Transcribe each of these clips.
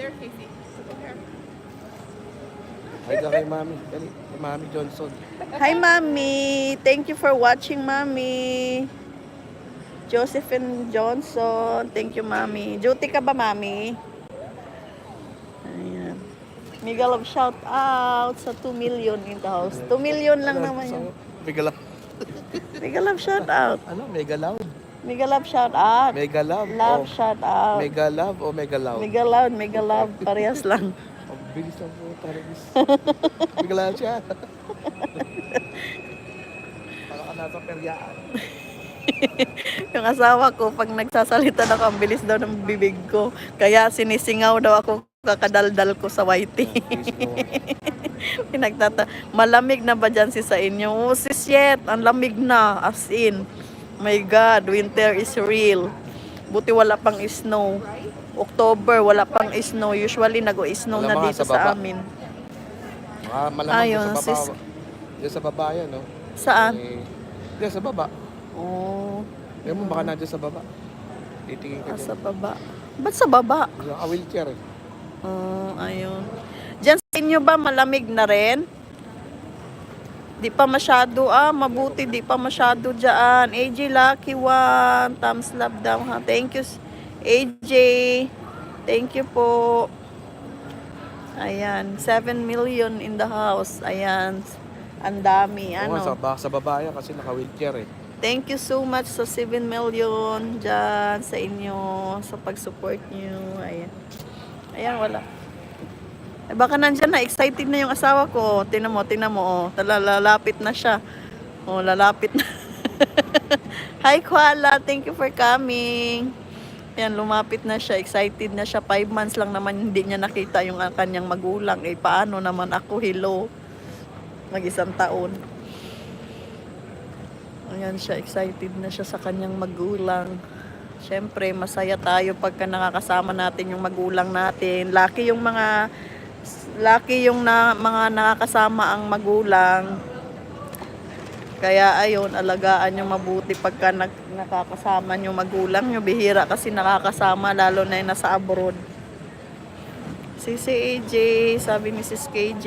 there, Casey. Go there. Ay ka kay Mami. Dali, kay Mami Johnson. Hi, Mami. Thank you for watching, Mami. Josephine Johnson. Thank you, Mami. Duty ka ba, Mami? Ayan. Mega love shout out sa 2 million in the house. 2 million lang naman yun. Mega love. Mega love shout out. Ano? Mega loud? Mega love shout out. Mega love. Love o shout out. Mega love o mega loud? Mega love. Parehas lang. Ang bilis lang po. Parehas. Mega loud siya. Para ka nasa peryaan. Yung asawa ko, pag nagsasalita na ako, ang bilis daw ng bibig ko. Kaya sinisingaw daw ako kakadaldal ko sa YT. Malamig na ba dyan sa inyo? Oh, sis yet, ang lamig na. As in, my God, winter is real. Buti wala pang snow. October, wala pang snow. Usually, nag-o-snow na Malamang dito sa baba. sa amin. Malamang Ayun, sa baba. sis. Diyan sa baba yan, no? Saan? Diyan sa baba. Oh, Diyan mo baka nandiyan sa baba. Titingin ka sa dyan. baba. Ba't sa baba? Diyan, wheelchair eh. Oh, ayun. Diyan sa inyo ba malamig na rin? Di pa masyado mabuti di pa masyado diyan. AJ Lucky One, thumbs love daw ha. Thank you AJ. Thank you po. Ayan, 7 million in the house. Ayan. Ang dami Oo nga, ano. sa baba yan kasi naka-wheelchair eh. Thank you so much sa 7 million dyan sa inyo, sa pag-support nyo. Ayan. Ayan, wala. Eh, baka nandyan na, excited na yung asawa ko. Tingnan mo, oh. Lalapit na siya. Oh, lalapit na. Hi, Kuala. Thank you for coming. Ayan, lumapit na siya. Excited na siya. 5 months lang naman hindi niya nakita yung kanyang magulang. Eh, paano naman ako? Hello. Mag-1 taon. Ayan siya, excited na siya sa kanyang magulang. Siyempre, masaya tayo pagka nakakasama natin yung magulang natin. Lucky yung mga nakakasama ang magulang. Kaya ayun, alagaan nyo mabuti pagka nakakasama nyo magulang nyo. Bihira kasi nakakasama, lalo na yung nasa abroad. Si AJ, sabi ni Sis KJ.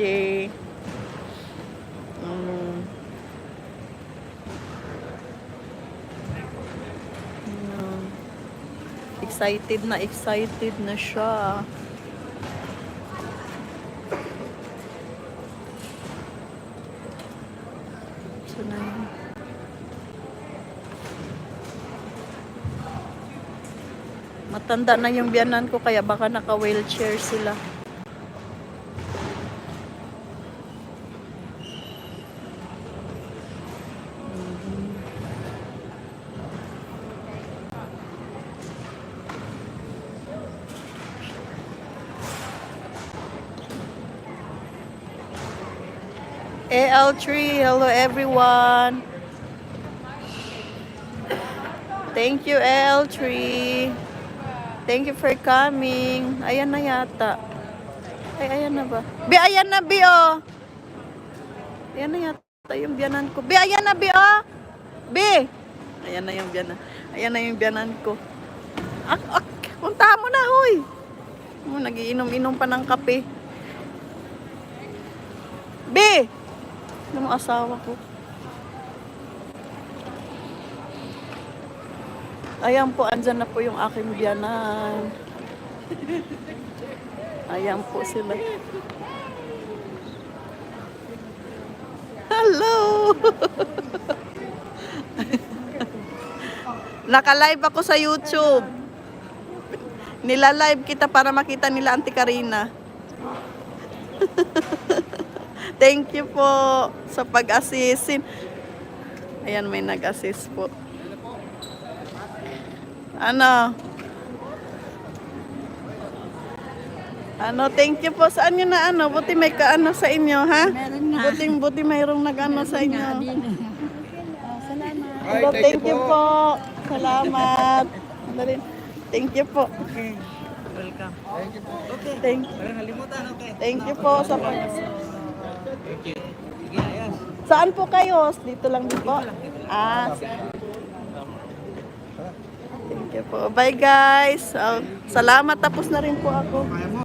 Excited na siya. So, na yun. Matanda na yung biyanan ko kaya baka naka-wheelchair sila. AL3, hello everyone. Thank you AL3. Thank you for coming. Ayan na yata. Ay, ayan na ba? Bi, ayan na Bi, oh. Ayan na yata yung biyanan ko. Bi, ayan na Bi, oh. Bi. Ayan na yung biyanan. Ayan na yung biyanan ko. Puntahan mo na, hoy. Nagiinom-inom pa ng kape. Bi. Yung asawa ko. Ayan po, andyan na po yung aking biyanan. Ayan po sila. Hello! Naka-live ako sa YouTube. Nila-live kita para makita nila Auntie Karina. Thank you po sa pag-assist. Ayan, may nag-assist po. Thank you po. Saan nyo na buti may kaano sa inyo, ha? Meron nga. Buti mayroong nag-ano sa inyo. Salamat. Thank you po. Salamat. Thank you po. Okay. Welcome. Thank you po. Okay. Thank you po sa pag... Thank you. Sige, ayos. Saan po kayo? Dito lang din po? Thank you po. Bye guys. Salamat. Tapos na rin po ako.